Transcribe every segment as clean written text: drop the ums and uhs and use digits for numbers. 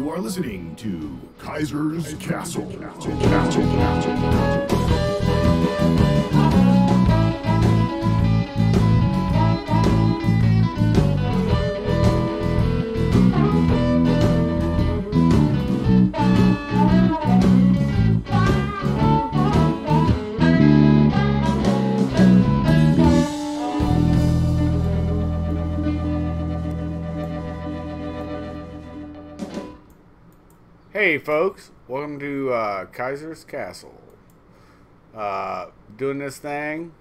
You are listening to Kaisers Kastle. Hey folks, welcome to Kaisers Kastle. Doing this thing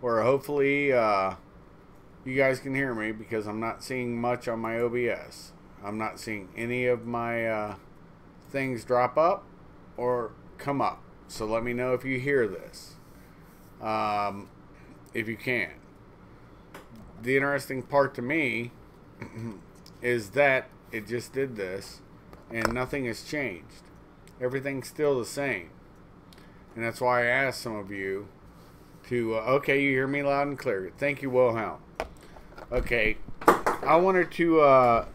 where hopefully you guys can hear me because I'm not seeing much on my OBS. I'm not seeing any of my things drop up or come up. So let me know if you hear this. If you can. The interesting part to me is that it just did this. And nothing has changed. Everything's still the same. And that's why I asked some of you to, okay, you hear me loud and clear. Thank you, Wilhelm. Okay, I wanted to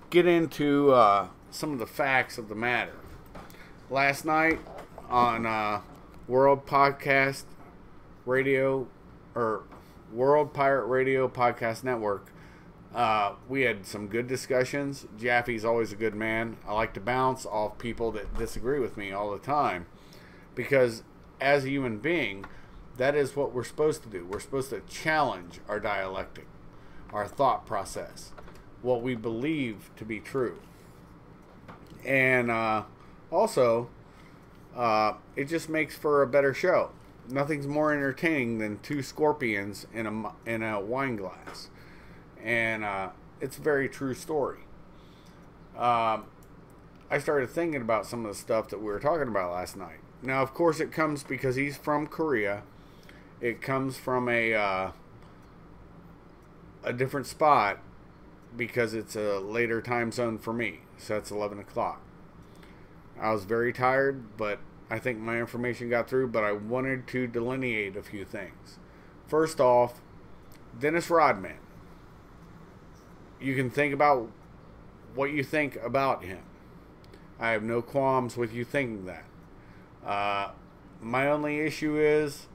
get into some of the facts of the matter. Last night on World Podcast Radio, or World Pirate Radio Podcast Network, we had some good discussions. Jaffe's always a good man. I like to bounce off people that disagree with me all the time, because as a human being, that is what we're supposed to do. We're supposed to challenge our dialectic, our thought process, what we believe to be true. And also, it just makes for a better show. Nothing's more entertaining than two scorpions in a wine glass. And it's a very true story. I started thinking about some of the stuff that we were talking about last night. Now, of course, it comes because he's from Korea. It comes from a different spot because it's a later time zone for me. So it's 11 o'clock. I was very tired, but I think my information got through. But I wanted to delineate a few things. First off, Dennis Rodman. You can think about what you think about him. I have no qualms with you thinking that. My only issue is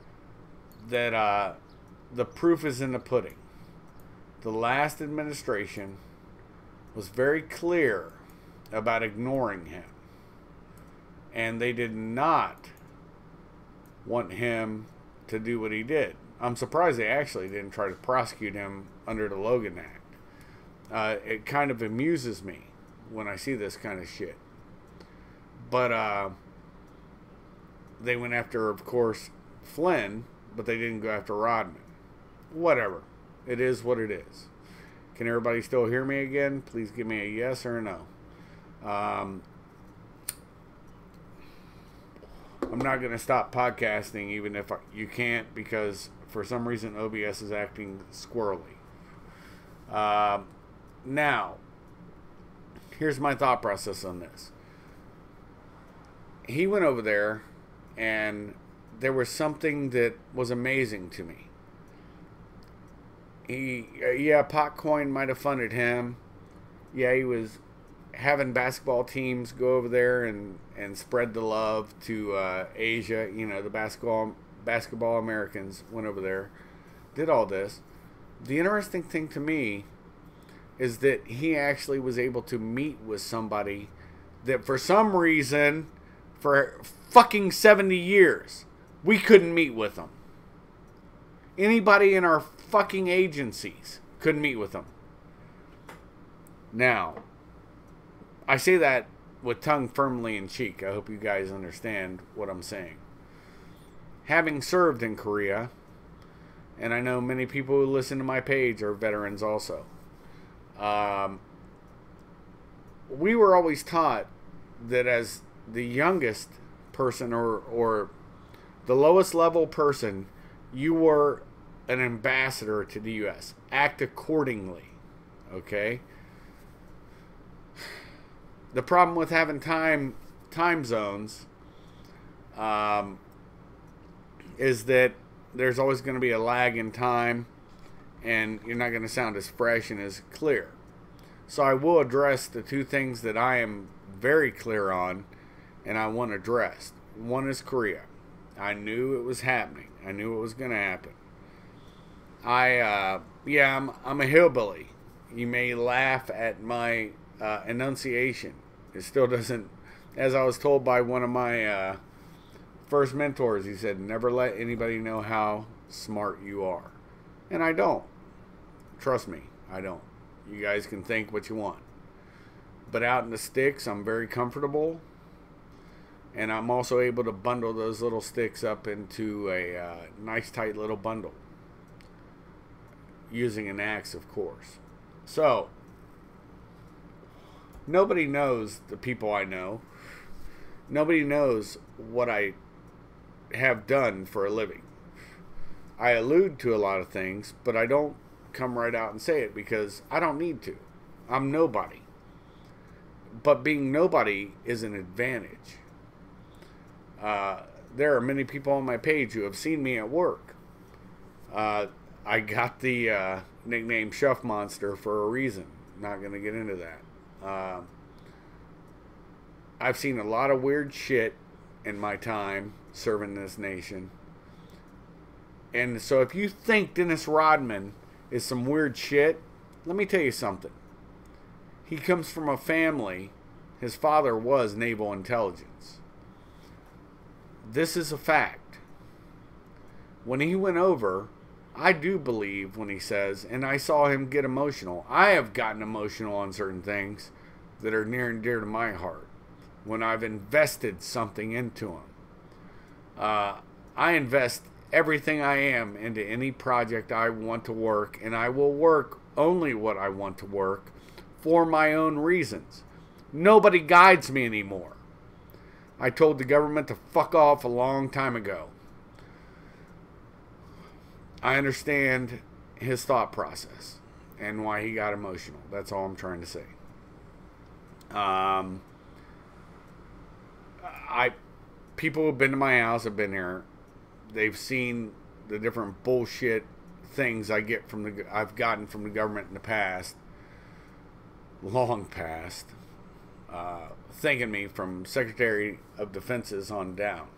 that the proof is in the pudding. The last administration was very clear about ignoring him. And they did not want him to do what he did. I'm surprised they actually didn't try to prosecute him under the Logan Act. It kind of amuses me when I see this kind of shit. But they went after, of course, Flynn, but they didn't go after Rodman. Whatever. It is what it is. Can everybody still hear me again? Please give me a yes or a no. I'm not going to stop podcasting even if you can't, because for some reason OBS is acting squirrely. Now, here's my thought process on this. He went over there, and there was something that was amazing to me. Yeah, Potcoin might have funded him. Yeah, he was having basketball teams go over there and spread the love to Asia. You know, the basketball Americans went over there, did all this. The interesting thing to me is that he actually was able to meet with somebody that for some reason, for fucking 70 years, we couldn't meet with them. Anybody in our fucking agencies couldn't meet with them. Now, I say that with tongue firmly in cheek. I hope you guys understand what I'm saying. Having served in Korea, and I know many people who listen to my page are veterans also. We were always taught that as the youngest person or the lowest level person, you were an ambassador to the U.S. Act accordingly. Okay? The problem with having time zones is that there's always going to be a lag in time, and you're not going to sound as fresh and as clear. So I will address the two things that I am very clear on and I want addressed. One is Korea. I knew it was happening. I knew it was going to happen. I'm a hillbilly. You may laugh at my enunciation. It still doesn't, as I was told by one of my first mentors, he said, never let anybody know how smart you are. And I don't. Trust me, I don't. You guys can think what you want. But out in the sticks, I'm very comfortable. And I'm also able to bundle those little sticks up into a nice tight little bundle. Using an axe, of course. So, nobody knows the people I know. Nobody knows what I have done for a living. I allude to a lot of things, but I don't come right out and say it because I don't need to. I'm nobody. But being nobody is an advantage. There are many people on my page who have seen me at work. I got the nickname Shuff Monster for a reason. Not going to get into that. I've seen a lot of weird shit in my time serving this nation. And so if you think Dennis Rodman is some weird shit, let me tell you something. He comes from a family. His father was naval intelligence. This is a fact. When he went over, I do believe when he says, and I saw him get emotional. I have gotten emotional on certain things that are near and dear to my heart when I've invested something into them. I invest everything I am into any project I want to work, and I will work only what I want to work for my own reasons. Nobody guides me anymore. I told the government to fuck off a long time ago. I understand his thought process and why he got emotional. That's all I'm trying to say. People who've been to my house have been here. They've seen the different bullshit things I've gotten from the government in the past, long past. Thanking me from Secretary of Defenses on down.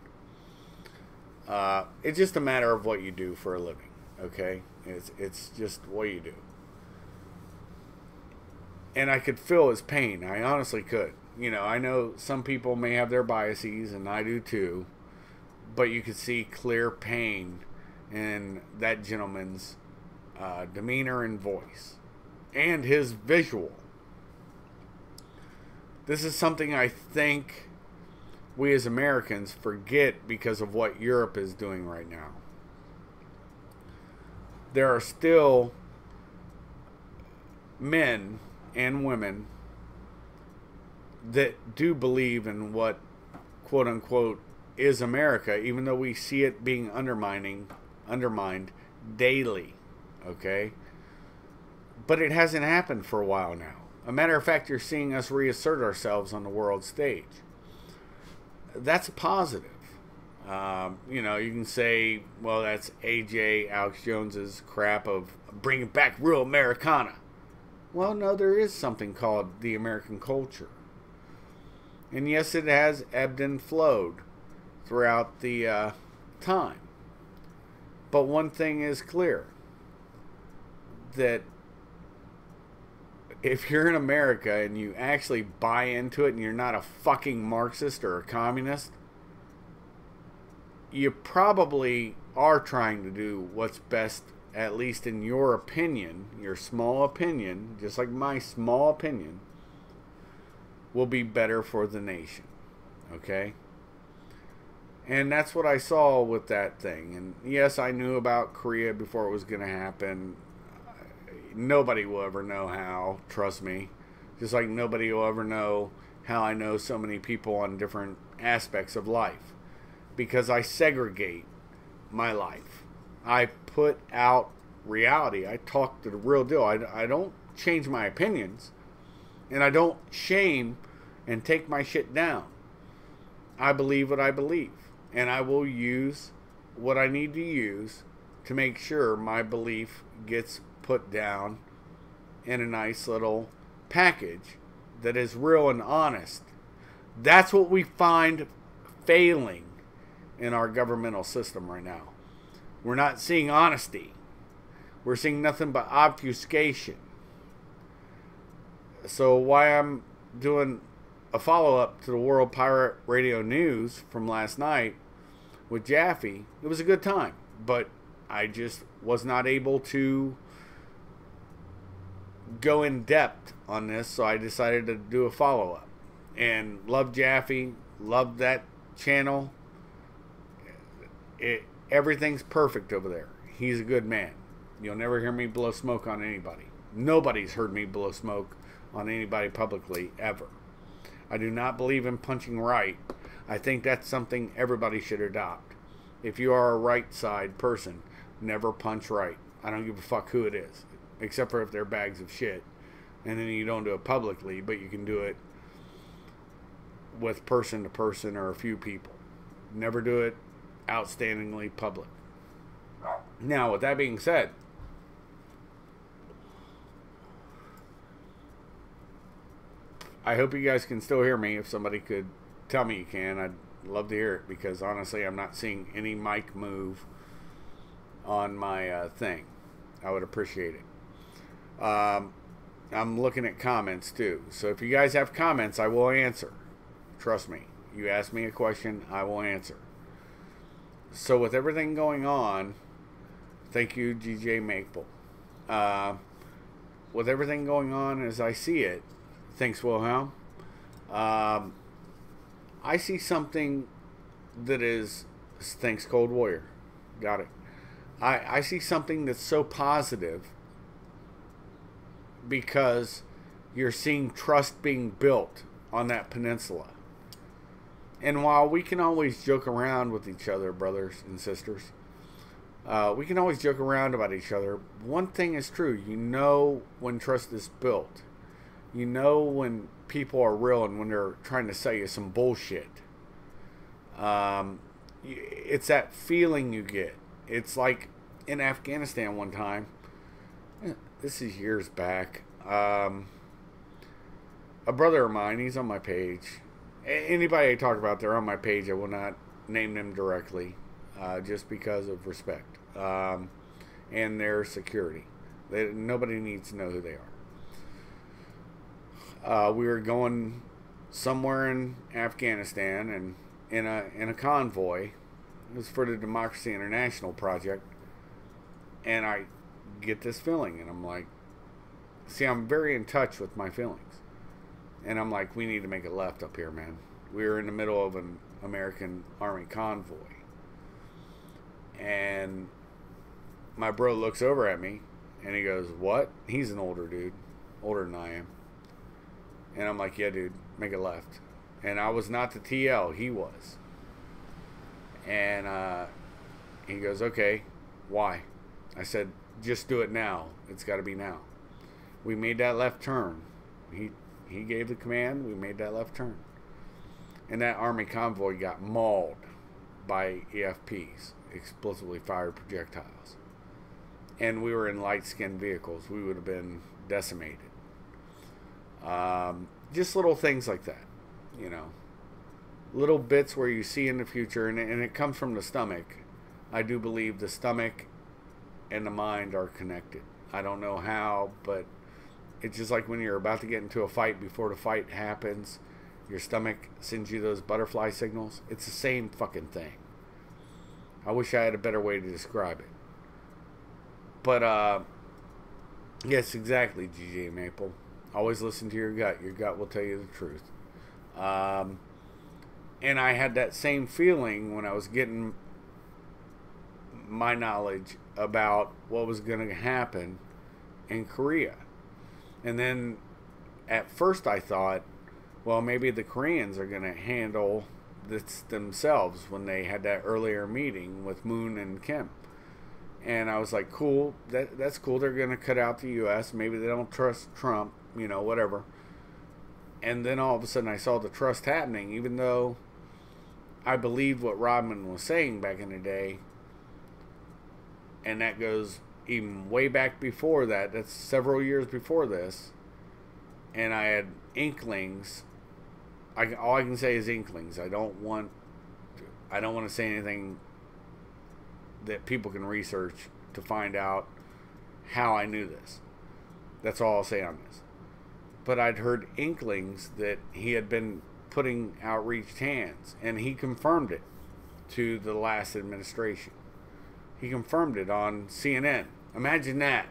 It's just a matter of what you do for a living, okay? It's just what you do. And I could feel his pain. I honestly could. You know, I know some people may have their biases, and I do too. But you could see clear pain in that gentleman's demeanor and voice. And his visual. This is something I think we as Americans forget because of what Europe is doing right now. There are still men and women that do believe in what, quote unquote, is America, even though we see it being undermined daily, okay? But it hasn't happened for a while now. A matter of fact, you're seeing us reassert ourselves on the world stage. That's a positive. You know, you can say, well, that's AJ, Alex Jones's crap of bringing back real Americana. Well, no, there is something called the American culture. And yes, it has ebbed and flowed throughout the time. But one thing is clear. That if you're in America and you actually buy into it and you're not a fucking Marxist or a communist, you probably are trying to do what's best, at least in your opinion, your small opinion, just like my small opinion, will be better for the nation. Okay? And that's what I saw with that thing. And yes, I knew about Korea before it was going to happen. Nobody will ever know how, trust me. Just like nobody will ever know how I know so many people on different aspects of life. Because I segregate my life. I put out reality. I talk to the real deal. I don't change my opinions. And I don't shame and take my shit down. I believe what I believe. And I will use what I need to use to make sure my belief gets put down in a nice little package that is real and honest That's what we find failing in our governmental system right now. We're not seeing honesty. We're seeing nothing but obfuscation. So why I'm doing a follow-up to the World Pirate Radio News from last night with Jaffe, it was a good time, but I just was not able to go in depth on this, so I decided to do a follow-up. And love Jaffe, love that channel. Everything's perfect over there. He's a good man. You'll never hear me blow smoke on anybody. Nobody's heard me blow smoke on anybody publicly, ever. I do not believe in punching right. I think that's something everybody should adopt. If you are a right side person, never punch right. I don't give a fuck who it is, except for if they're bags of shit. And then you don't do it publicly, but you can do it with person to person or a few people. Never do it outstandingly public. Now, with that being said, I hope you guys can still hear me. If somebody could tell me you can, I'd love to hear it, because honestly, I'm not seeing any mic move on my thing. I would appreciate it. I'm looking at comments too. So if you guys have comments, I will answer. Trust me. You ask me a question, I will answer. So with everything going on, thank you, GJ Maple. With everything going on as I see it, thanks, Wilhelm. I see something that is, thanks, Cold Warrior. Got it. I see something that's so positive, because you're seeing trust being built on that peninsula. And while we can always joke around with each other, brothers and sisters, we can always joke around about each other. One thing is true. You know when trust is built. You know when people are real and when they're trying to sell you some bullshit. It's that feeling you get. It's like in Afghanistan one time. This is years back. A brother of mine, he's on my page. Anybody I talk about, they're on my page. I will not name them directly, just because of respect and their security. Nobody needs to know who they are. We were going somewhere in Afghanistan, and in a convoy. It was for the Democracy International project, and I get this feeling, and I'm like, see, I'm very in touch with my feelings. And I'm like, we need to make a left up here, man. We were in the middle of an American Army convoy. And my bro looks over at me, and he goes, what? He's an older dude. Older than I am. And I'm like, yeah, dude, make a left. And I was not the TL. He was. And he goes, okay, why? I said, just do it now. It's got to be now. We made that left turn. He gave the command. We made that left turn. And that army convoy got mauled by EFPs, explosively fired projectiles. And we were in light-skinned vehicles. We would have been decimated. Just little things like that, you know. Little bits where you see in the future, and it comes from the stomach. I do believe the stomach and the mind are connected. I don't know how, but it's just like when you're about to get into a fight, before the fight happens, your stomach sends you those butterfly signals. It's the same fucking thing. I wish I had a better way to describe it. But, yes, exactly, GJ Maple. Always listen to your gut. Your gut will tell you the truth. And I had that same feeling when I was getting my knowledge about what was going to happen in Korea. And then at first I thought, well, maybe the Koreans are going to handle this themselves, when they had that earlier meeting with Moon and Kim. And I was like, cool, that's cool. They're going to cut out the U.S. Maybe they don't trust Trump, you know, whatever. And then all of a sudden I saw the trust happening, even though I believed what Rodman was saying back in the day. And that goes even way back before that. That's several years before this. And I had inklings all I can say is inklings. I don't want to say anything that people can research to find out how I knew this. That's all I'll say on this. But I'd heard inklings that he had been putting outreached hands, and he confirmed it to the last administration. He confirmed it on CNN. Imagine that.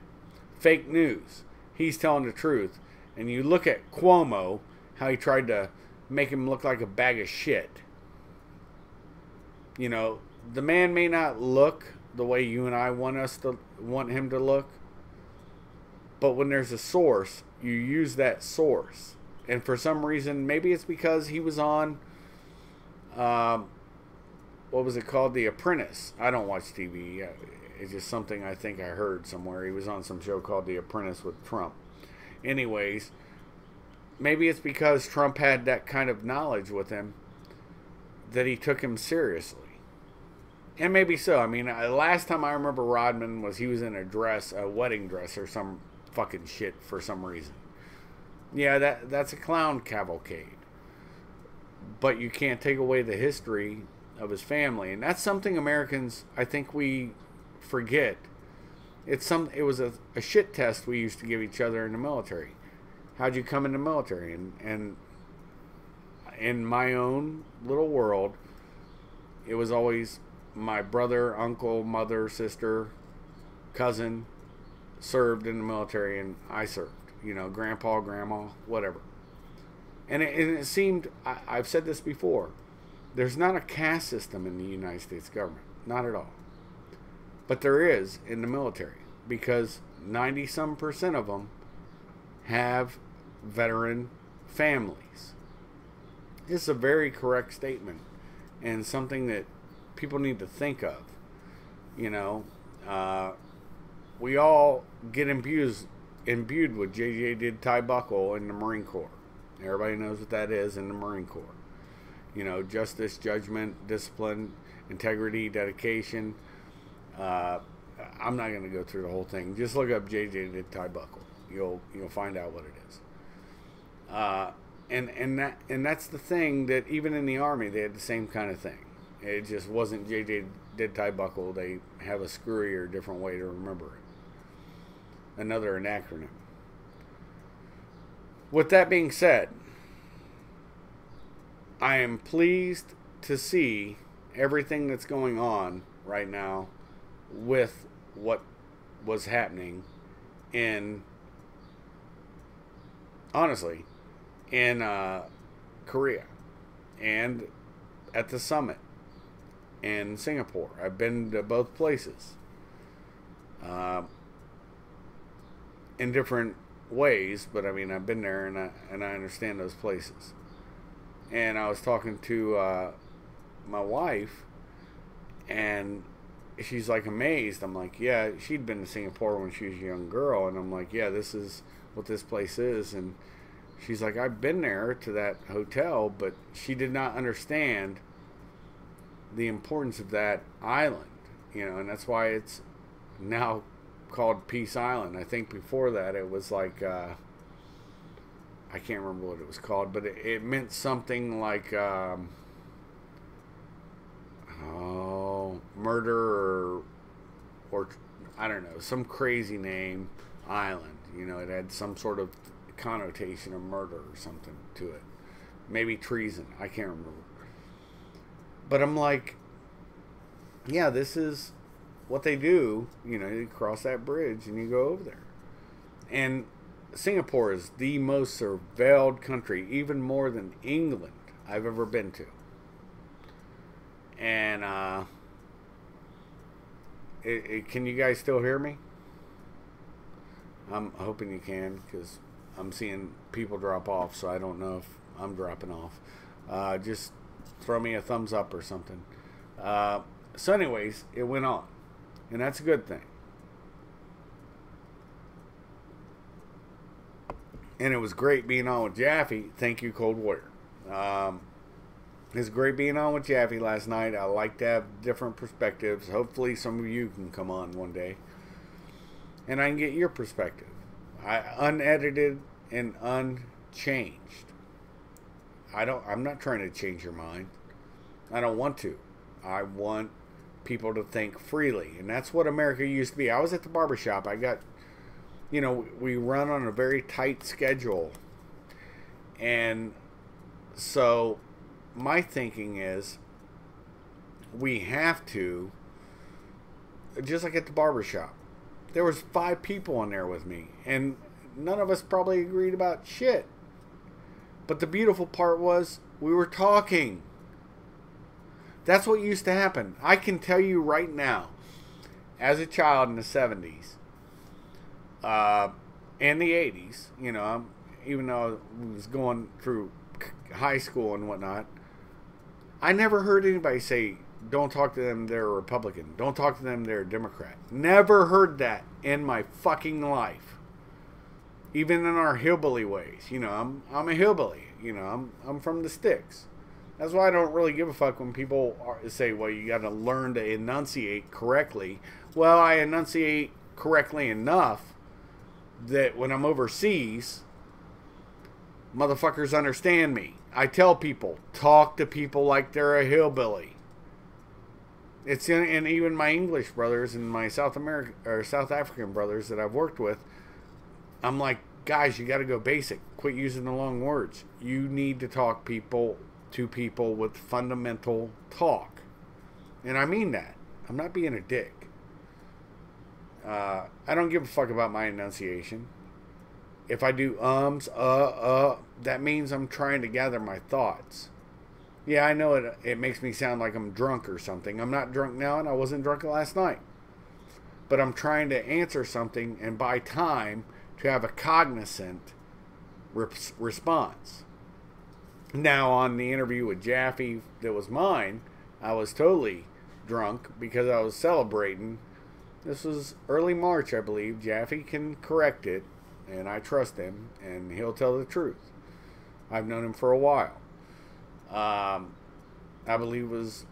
Fake news. He's telling the truth. And you look at Cuomo, how he tried to make him look like a bag of shit. You know, the man may not look the way you and I want him to look, but when there's a source, you use that source. And for some reason, maybe it's because he was on, what was it called? The Apprentice. I don't watch TV. It's just something I think I heard somewhere. He was on some show called The Apprentice with Trump. Anyways, maybe it's because Trump had that kind of knowledge with him that he took him seriously. And maybe so. I mean, last time I remember Rodman he was in a wedding dress or some fucking shit for some reason. Yeah, that's a clown cavalcade. But you can't take away the history of his family. And that's something Americans, I think we forget. It was a shit test we used to give each other in the military. How'd you come in the military? And in my own little world, it was always my brother, uncle, mother, sister, cousin served in the military, and I served. You know, grandpa, grandma, whatever. And it seemed, I've said this before, there's not a caste system in the United States government. Not at all. But there is in the military, because 90-some% of them have veteran families. This is a very correct statement, and something that people need to think of. You know, we all get imbued with J.J. did tie buckle in the Marine Corps. Everybody knows what that is in the Marine Corps. You know, justice, judgment, discipline, integrity, dedication. I'm not going to go through the whole thing. Just look up J.J. did tie buckle. You'll find out what it is. And that's the thing, that even in the Army they had the same kind of thing. It just wasn't J.J. did tie buckle. They have a screwier, different way to remember it. An acronym. With that being said, I am pleased to see everything that's going on right now with what was happening honestly, in Korea and at the summit in Singapore. I've been to both places in different ways, but I mean, I've been there, and I understand those places. And I was talking to my wife, and she's like amazed. I'm like, yeah, she'd been to Singapore when she was a young girl, and I'm like, yeah, this is what this place is. And she's like, I've been there to that hotel, but she did not understand the importance of that island, you know, and that's why it's now called Peace Island. I think before that it was like I can't remember what it was called, but it meant something like murder or I don't know, some crazy name island. You know, it had some sort of connotation of murder or something to it. Maybe treason. I can't remember. But I'm like, yeah, this is what they do. You know, you cross that bridge and you go over there. And Singapore is the most surveilled country, even more than England, I've ever been to. And can you guys still hear me? I'm hoping you can, because I'm seeing people drop off, so I don't know if I'm dropping off. Just throw me a thumbs up or something. So anyways, it went on, and that's a good thing. And it was great being on with Jaffe. Thank you, Cold Warrior. It was great being on with Jaffe last night. I like to have different perspectives. Hopefully some of you can come on one day, and I can get your perspective. Unedited and unchanged. I'm not trying to change your mind. I don't want to. I want people to think freely. And that's what America used to be. I was at the barbershop. I got, we run on a very tight schedule. And so my thinking is we have to, just like at the barbershop, there was 5 people in there with me. And none of us probably agreed about shit. But the beautiful part was we were talking. That's what used to happen. I can tell you right now, as a child in the 70s and the 80s, even though I was going through high school and whatnot, I never heard anybody say, don't talk to them, they're a Republican. Don't talk to them, they're a Democrat. Never heard that in my fucking life. Even in our hillbilly ways. I'm a hillbilly. I'm from the sticks. That's why I don't really give a fuck when people say, well, you got to learn to enunciate correctly. Well, I enunciate correctly enough that when I'm overseas, motherfuckers understand me. I tell people, talk to people like they're a hillbilly. And even my English brothers and my South African brothers that I've worked with, I'm like, guys, you got to go basic. Quit using the long words. You need to talk to people with fundamental talk. And I mean that. I'm not being a dick. I don't give a fuck about my enunciation. If I do that means I'm trying to gather my thoughts. Yeah, I know it makes me sound like I'm drunk or something. I'm not drunk now, and I wasn't drunk last night. But I'm trying to answer something and buy time to have a cognizant response. Now, on the interview with Jaffe that was mine, I was totally drunk because I was celebrating. This was early March, I believe. Jaffe can correct it, and I trust him, and he'll tell the truth. I've known him for a while. I believe it was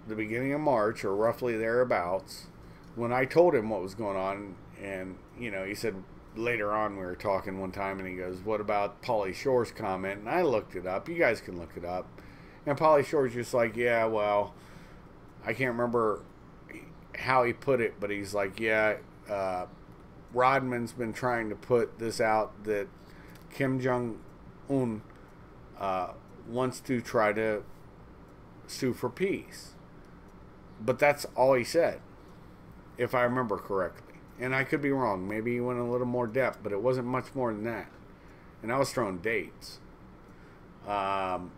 the beginning of March, or roughly thereabouts, when I told him what was going on, and, he said, later on we were talking one time, and he goes, what about Pauly Shore's comment? And I looked it up. You guys can look it up. And Pauly Shore's just like, yeah, well, I can't remember how he put it, but he's like, yeah, Rodman's been trying to put this out that Kim Jong-un wants to try to sue for peace. But that's all he said, if I remember correctly. And I could be wrong. Maybe he went a little more depth, but it wasn't much more than that. And I was throwing dates. So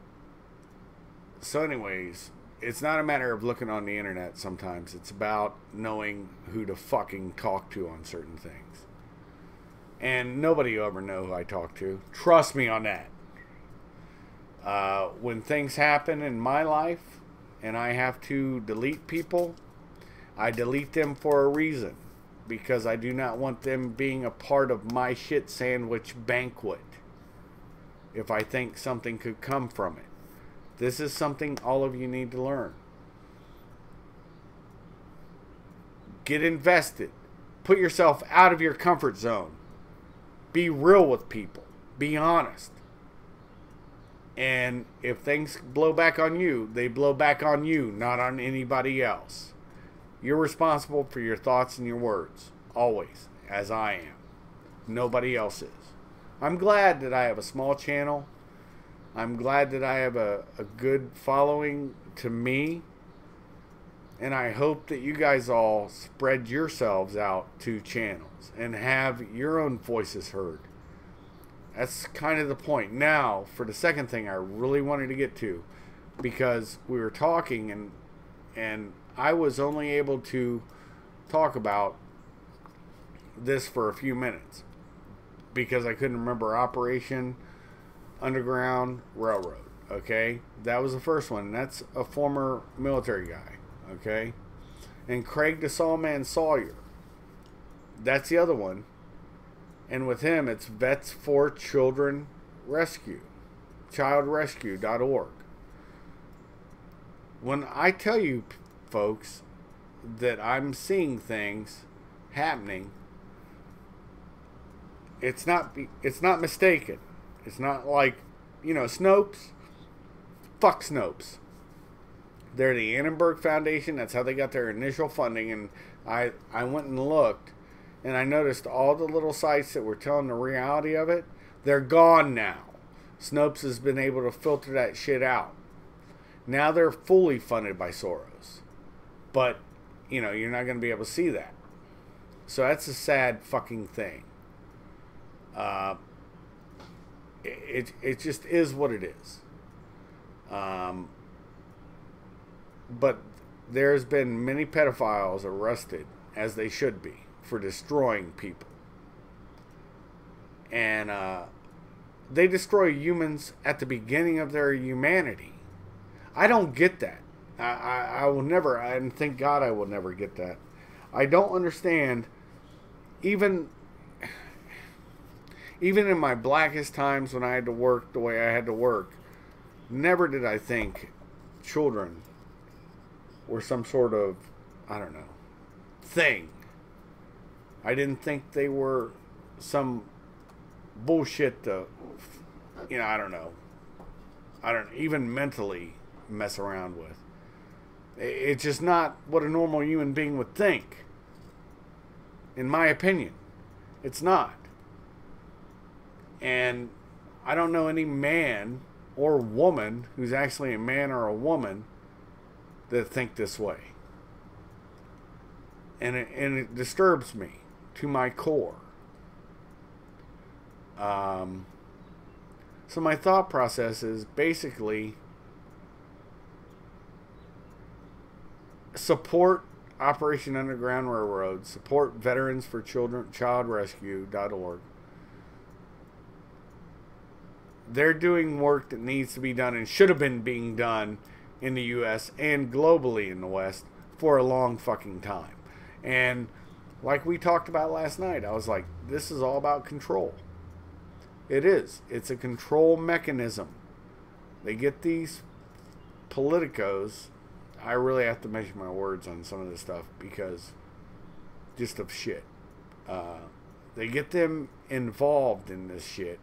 anyways, it's not a matter of looking on the internet sometimes. It's about knowing who to fucking talk to on certain things. And nobody will ever know who I talk to. Trust me on that. When things happen in my life and I have to delete people, I delete them for a reason. Because I do not want them being a part of my shit sandwich banquet. If I think something could come from it. This is something all of you need to learn. Get invested. Put yourself out of your comfort zone. Be real with people. Be honest. And if things blow back on you, they blow back on you, not on anybody else. You're responsible for your thoughts and your words. Always. As I am. Nobody else is. I'm glad that I have a small channel. I'm glad that I have a good following to me. And I hope that you guys all spread yourselves out to channels and have your own voices heard. That's kind of the point. Now, for the second thing I really wanted to get to, because we were talking and I was only able to talk about this for a few minutes because I couldn't remember Operation Underground Railroad. Okay, that was the first one. That's a former military guy. Okay, and Craig the Sawman Sawyer. That's the other one. And with him, it's Vets for Children Rescue, childrescue.org. When I tell you, folks, that I'm seeing things happening, it's not mistaken. It's not like, Snopes. fuck Snopes. They're the Annenberg Foundation. That's how they got their initial funding. And I went and looked, and I noticed all the little sites that were telling the reality of it, they're gone now. Snopes has been able to filter that shit out. Now they're fully funded by Soros. But, you know, you're not going to be able to see that. So that's a sad fucking thing. It just is what it is. But there's been many pedophiles arrested, as they should be, for destroying people. And they destroy humans at the beginning of their humanity. I don't get that. I will never, and thank God I will never get that. I don't understand, even in my blackest times when I had to work the way I had to work, never did I think children were some sort of, I don't know, thing. I didn't think they were some bullshit to, you know, I don't even mentally mess around with. It's just not what a normal human being would think. In my opinion, it's not. And I don't know any man or woman who's actually a man or a woman that think this way. And it disturbs me to my core. So my thought process is basically support Operation Underground Railroad, support Veterans for Children, childrescue.org. They're doing work that needs to be done and should have been being done in the U.S. and globally in the West for a long fucking time. And like we talked about last night, I was like, this is all about control. It is. It's a control mechanism. They get these politicos. I really have to measure my words on some of this stuff because just of shit. They get them involved in this shit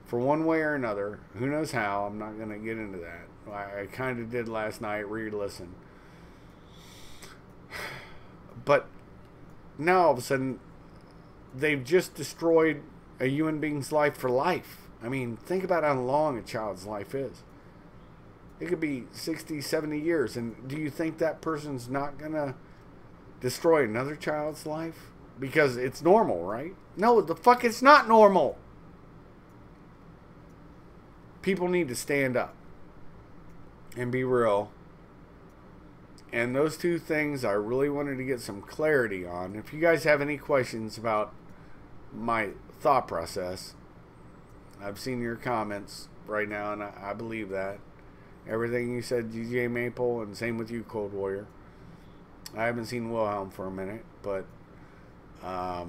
for one way or another. Who knows how? I'm not going to get into that. I kind of did last night, re-listen. But now all of a sudden, they've just destroyed a human being's life for life. I mean, think about how long a child's life is. It could be 60, 70 years. And do you think that person's not going to destroy another child's life? Because it's normal, right? No, the fuck, it's not normal. People need to stand up and be real. And those two things I really wanted to get some clarity on. If you guys have any questions about my thought process, I've seen your comments right now, and I believe that. Everything you said, DJ Maple, and same with you, Cold Warrior. I haven't seen Wilhelm for a minute, but I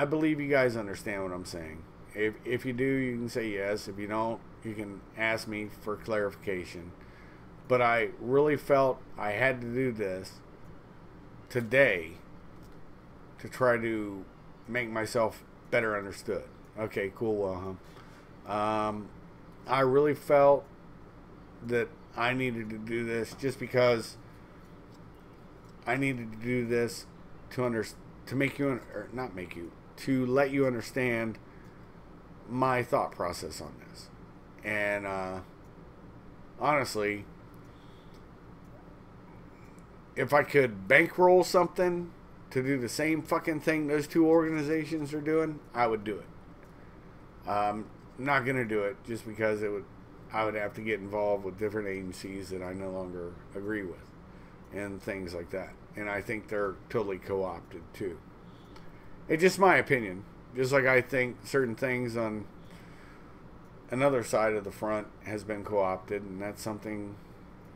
believe you guys understand what I'm saying. If you do, you can say yes. If you don't, you can ask me for clarification. But I really felt I had to do this today to try to make myself better understood. Okay, cool, Wilhelm. I really felt that I needed to do this just because I needed to do this to make you, or not make you, to let you understand my thought process on this. And honestly, if I could bankroll something to do the same fucking thing those two organizations are doing, I would do it. I'm not going to do it just because I would have to get involved with different agencies that I no longer agree with and things like that. And I think they're totally co-opted too. It's just my opinion. Just like I think certain things on another side of the front has been co-opted, and that's something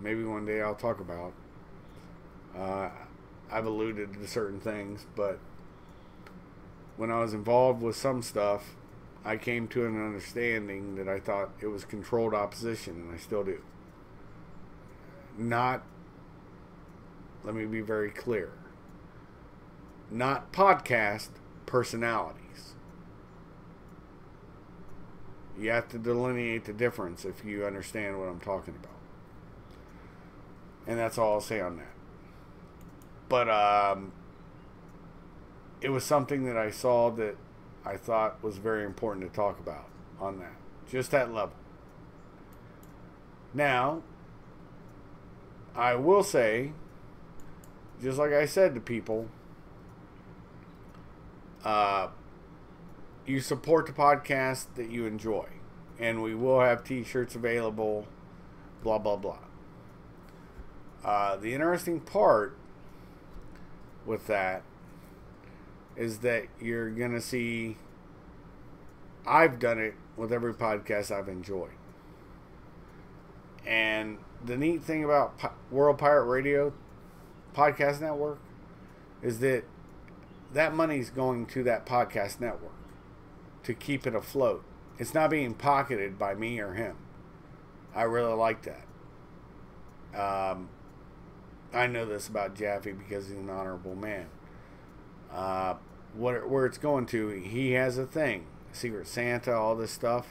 maybe one day I'll talk about. I've alluded to certain things, but when I was involved with some stuff, I came to an understanding that I thought it was controlled opposition, and I still do. Not, let me be very clear, not podcast personalities. You have to delineate the difference if you understand what I'm talking about. And that's all I'll say on that. But it was something that I saw that I thought was very important to talk about on that. Just that level. Now, I will say, just like I said to people, you support the podcast that you enjoy. And we will have t-shirts available, blah, blah, blah. The interesting part with that is that you're going to see I've done it with every podcast I've enjoyed. And the neat thing about World Pirate Radio Podcast Network is that that money's going to that podcast network to keep it afloat. It's not being pocketed by me or him. I really like that. I know this about Jaffe because he's an honorable man. Where it's going to, he has a thing, Secret Santa, all this stuff,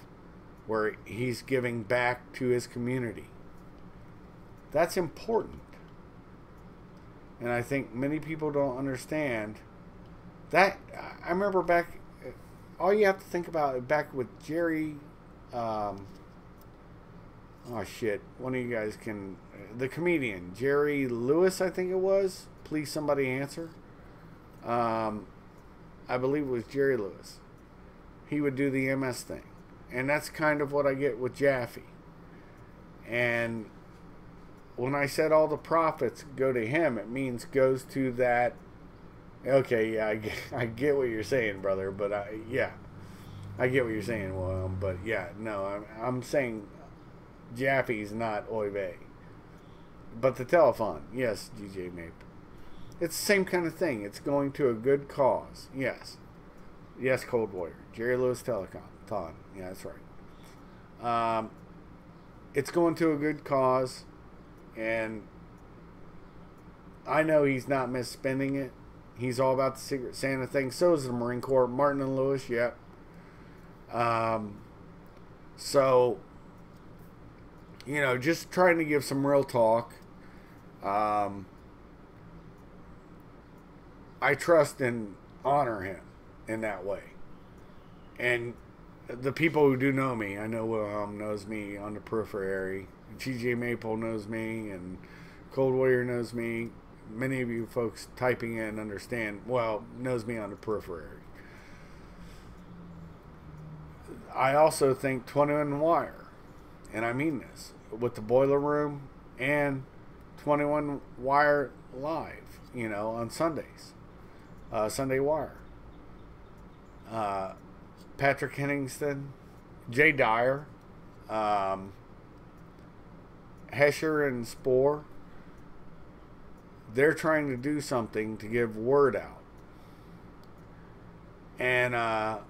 where he's giving back to his community. That's important. And I think many people don't understand that. I remember back, all you have to think about back with Jerry, oh shit, one of you guys can, the comedian, Jerry Lewis, I think it was. Please somebody answer. I believe it was Jerry Lewis. He would do the MS thing. And that's kind of what I get with Jaffe. And when I said all the profits go to him, it means goes to that. Okay, yeah, I get what you're saying, brother. But yeah, I get what you're saying, William. But yeah, no, I'm saying Jaffe's not Oy vey. But the telethon, yes, DJ Mape. It's the same kind of thing. It's going to a good cause. Yes. Yes, Cold Warrior. Jerry Lewis Telethon. Yeah, that's right. It's going to a good cause. And I know he's not misspending it. He's all about the Secret Santa thing. So is the Marine Corps. Martin and Lewis, yep. So, you know, just trying to give some real talk. I trust and honor him in that way. And the people who do know me, I know Wilhelm knows me on the periphery. TJ Maple knows me, and Cold Warrior knows me. Many of you folks typing in understand, well, knows me on the periphery. I also think 21 Wire, and I mean this, with the Boiler Room and 21 Wire Live, you know, on Sundays. Sunday Wire. Patrick Henningston, Jay Dyer, Hesher and Spore. They're trying to do something to give word out. And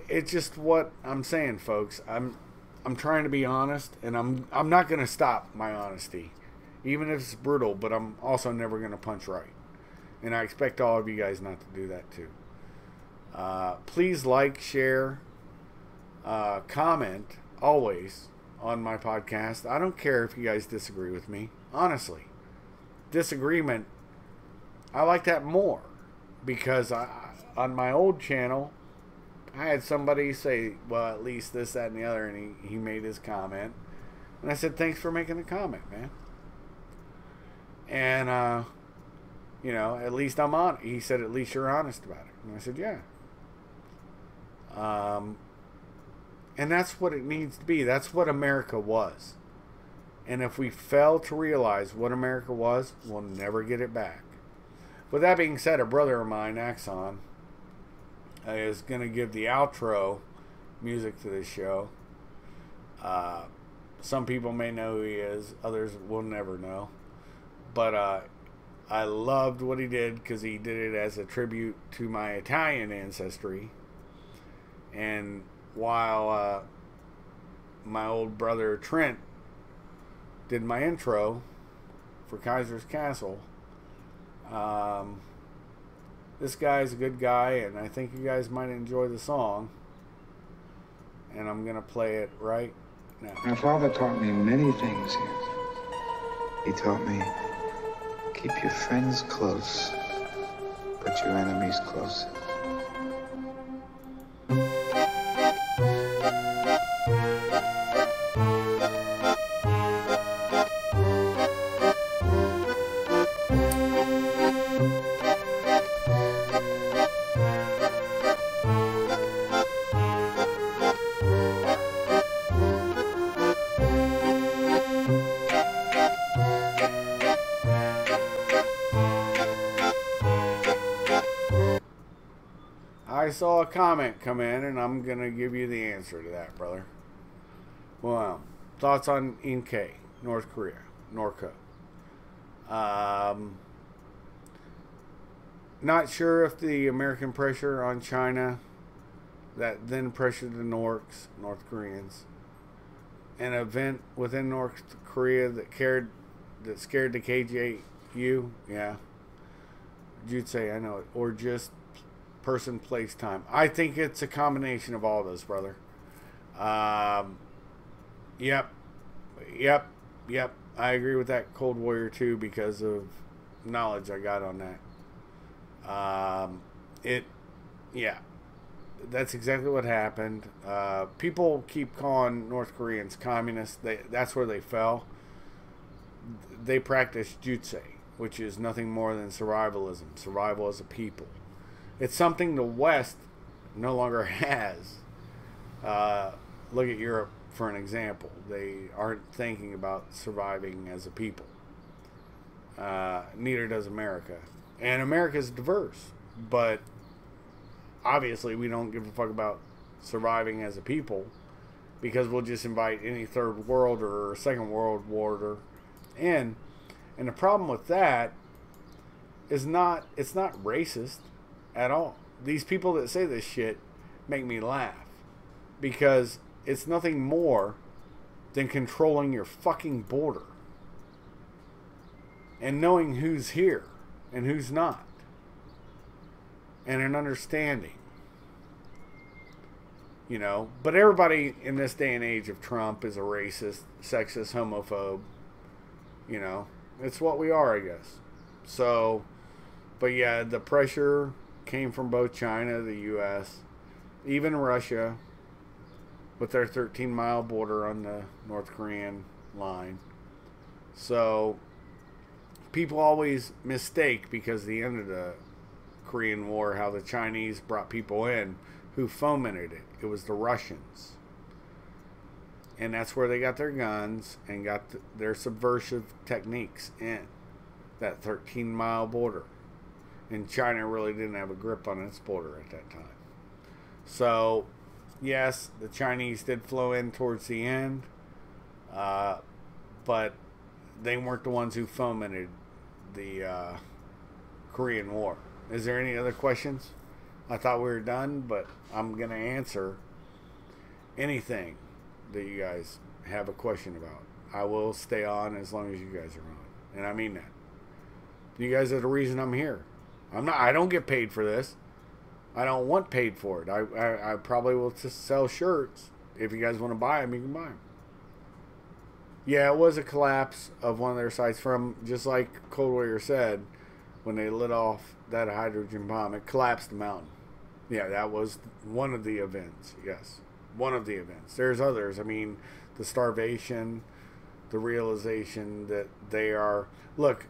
it's just what I'm saying, folks. I'm trying to be honest, and I'm not going to stop my honesty, even if it's brutal. But I'm also never going to punch right. And I expect all of you guys not to do that too. Please like, share, comment always on my podcast. I don't care if you guys disagree with me. Honestly, disagreement, I like that more. Because on my old channel, I had somebody say, well, at least this, that, and the other. And he made his comment. And I said, thanks for making the comment, man. And, you know, at least I'm on. He said, at least you're honest about it. And I said, yeah. And that's what it needs to be. That's what America was. And if we fail to realize what America was, we'll never get it back. With that being said, a brother of mine, Axon, is going to give the outro music to this show. Some people may know who he is. Others will never know. But I loved what he did because he did it as a tribute to my Italian ancestry. And while my old brother Trent did my intro for Kaisers Kastle, this guy's a good guy, and I think you guys might enjoy the song. and I'm going to play it right now. My father taught me many things here. He taught me, keep your friends close, but your enemies closer. I saw a comment come in, and I'm going to give you the answer to that, brother. Well, thoughts on Inke, North Korea, Norco. Not sure if the American pressure on China that then pressured the North Koreans. An event within North Korea that scared the KJU, yeah. You'd say, I know it. Or just person, place, time. I think it's a combination of all those, brother. Yep. I agree with that, Cold Warrior 2, because of knowledge I got on that. Yeah. That's exactly what happened. People keep calling North Koreans communists. That's where they fell. They practice jutsu, which is nothing more than survivalism. Survival as a people. It's something the West no longer has. Look at Europe for an example. They aren't thinking about surviving as a people. Neither does America. And America's diverse. But obviously we don't give a fuck about surviving as a people, because we'll just invite any third world or second world war in. And the problem with that is it's not racist at all. These people that say this shit make me laugh, because it's nothing more than controlling your fucking border and knowing who's here and who's not, and an understanding, you know. But everybody in this day and age of Trump is a racist, sexist, homophobe, you know. It's what we are, I guess. So, but yeah, the pressure came from both China, the U.S., even Russia, with their 13-mile border on the North Korean line. So people always mistake, because the end of the Korean War, how the Chinese brought people in who fomented it. It was the Russians. And that's where they got their guns and got their subversive techniques in that 13-mile border. And China really didn't have a grip on its border at that time. So, yes, the Chinese did flow in towards the end, but they weren't the ones who fomented the Korean War. Is there any other questions? I thought we were done, but I'm going to answer anything that you guys have a question about. I will stay on as long as you guys are on. And I mean that. You guys are the reason I'm here. I don't get paid for this. I don't want paid for it. I probably will just sell shirts. If you guys want to buy them, you can buy them. Yeah, it was a collapse of one of their sites, from, just like Cold Warrior said, when they lit off that hydrogen bomb, it collapsed the mountain. Yeah, that was one of the events. Yes, one of the events. There's others. I mean, the starvation, the realization that they are... Look,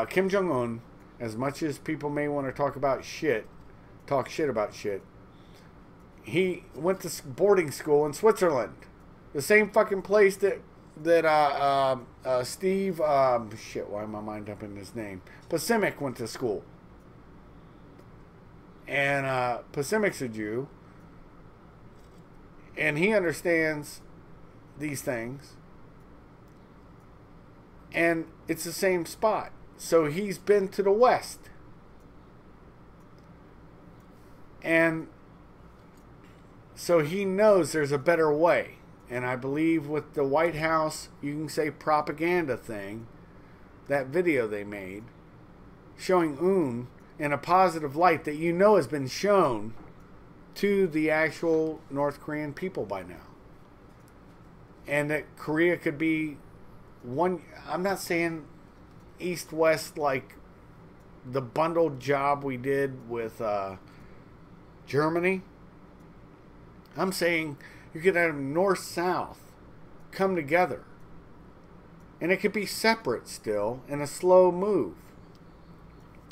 Kim Jong-un, as much as people may want to talk shit about shit, he went to boarding school in Switzerland. The same fucking place that Steve, shit, why am I mind dumping his name? Pasimic went to school. And Pasimic's a Jew. And he understands these things. And it's the same spot. So he's been to the West. And so he knows there's a better way. And I believe with the White House, you can say propaganda thing, that video they made, showing Un in a positive light that you know has been shown to the actual North Korean people by now. And that Korea could be one, I'm not saying east-west like the bundled job we did with Germany. I'm saying you could have north-south come together. And it could be separate still in a slow move.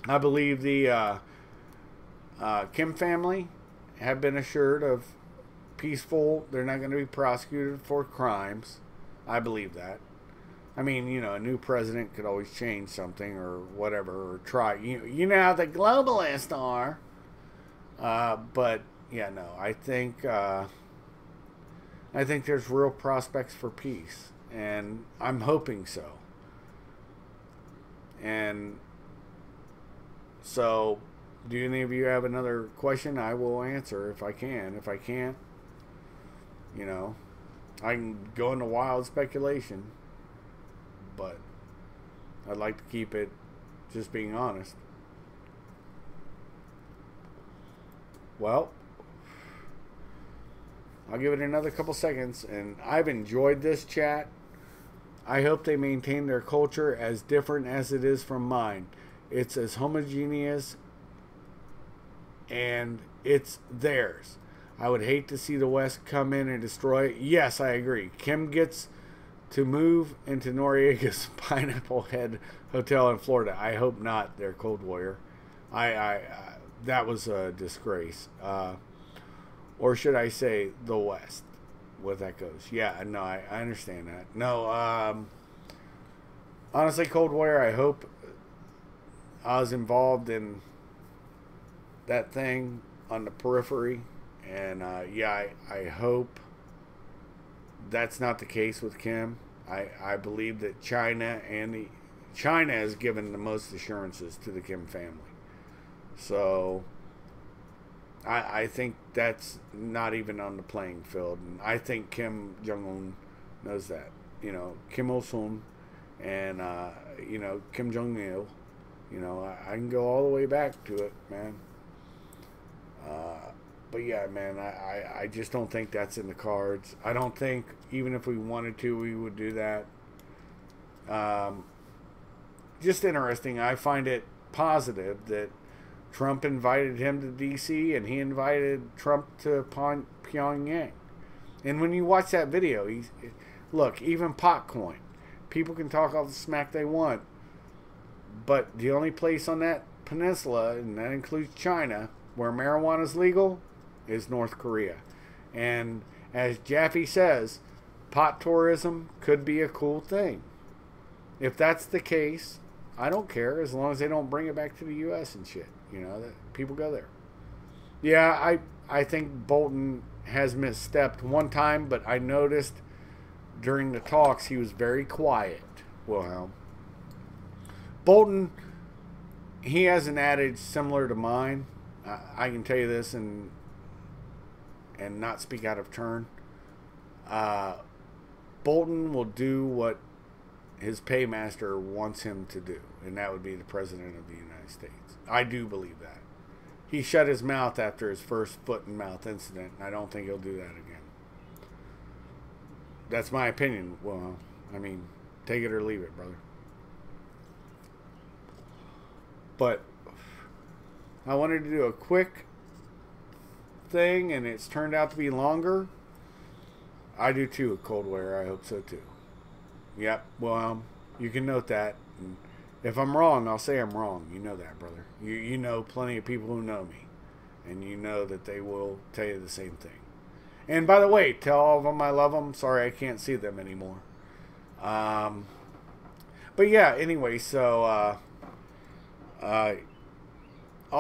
I believe the Kim family have been assured of peaceful. They're not going to be prosecuted for crimes. I believe that. I mean, you know, a new president could always change something or whatever, or try. You know how the globalists are. But yeah, no, I think there's real prospects for peace, and I'm hoping so. And so, do any of you have another question? I will answer if I can. If I can't, you know, I can go into wild speculation, but I'd like to keep it just being honest. Well, I'll give it another couple seconds, and I've enjoyed this chat. I hope they maintain their culture as different as it is from mine. It's as homogeneous, and it's theirs. I would hate to see the West come in and destroy it. Yes, I agree. Kim gets to move into Noriega's Pineapple Head Hotel in Florida. I hope not, their Cold Warrior. That was a disgrace. Or should I say the West, what that goes. Yeah, no, I understand that. No, honestly, Cold Warrior, I hope I was involved in that thing on the periphery. And, yeah, I hope that's not the case with Kim. I believe that China has given the most assurances to the Kim family. So I think that's not even on the playing field. And I think Kim Jong-un knows that. You know, Kim Il-sung and, you know, Kim Jong-il. You know, I can go all the way back to it, man. But yeah, man, I just don't think that's in the cards. I don't think, even if we wanted to, we would do that. Just interesting. I find it positive that Trump invited him to D.C. and he invited Trump to Pyongyang. And when you watch that video, look, even Potcoin, people can talk all the smack they want, but the only place on that peninsula, and that includes China, where marijuana is legal, is North Korea. And as Jaffe says, pot tourism could be a cool thing. If that's the case, I don't care, as long as they don't bring it back to the U.S. and shit. You know, that people go there. Yeah, I think Bolton has misstepped one time, but I noticed during the talks he was very quiet, Wilhelm. Bolton, he has an adage similar to mine. I can tell you this and not speak out of turn. Bolton will do what his paymaster wants him to do, and that would be the President of the United States. I do believe that. He shut his mouth after his first foot and mouth incident, and I don't think he'll do that again. That's my opinion. Well, I mean, take it or leave it, brother. But I wanted to do a quick thing, and it's turned out to be longer. I do too, Cold Warrior. I hope so too. Yep. Well, you can note that. And if I'm wrong, I'll say I'm wrong. You know that, brother. You know plenty of people who know me, and you know that they will tell you the same thing. And by the way, tell all of them I love them. Sorry I can't see them anymore. But yeah, anyway, so all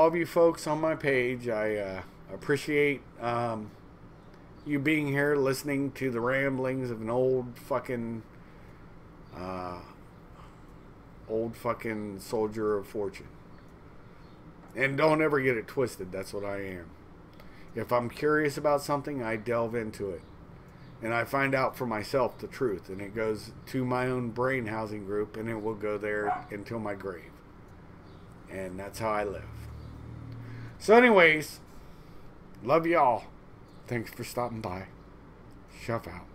of you folks on my page, I appreciate you being here listening to the ramblings of an old fucking soldier of fortune. And don't ever get it twisted. That's what I am. If I'm curious about something, I delve into it. And I find out for myself the truth. And it goes to my own brain housing group, and it will go there until my grave. And that's how I live. So anyways, Love y'all. Thanks for stopping by. Shove out.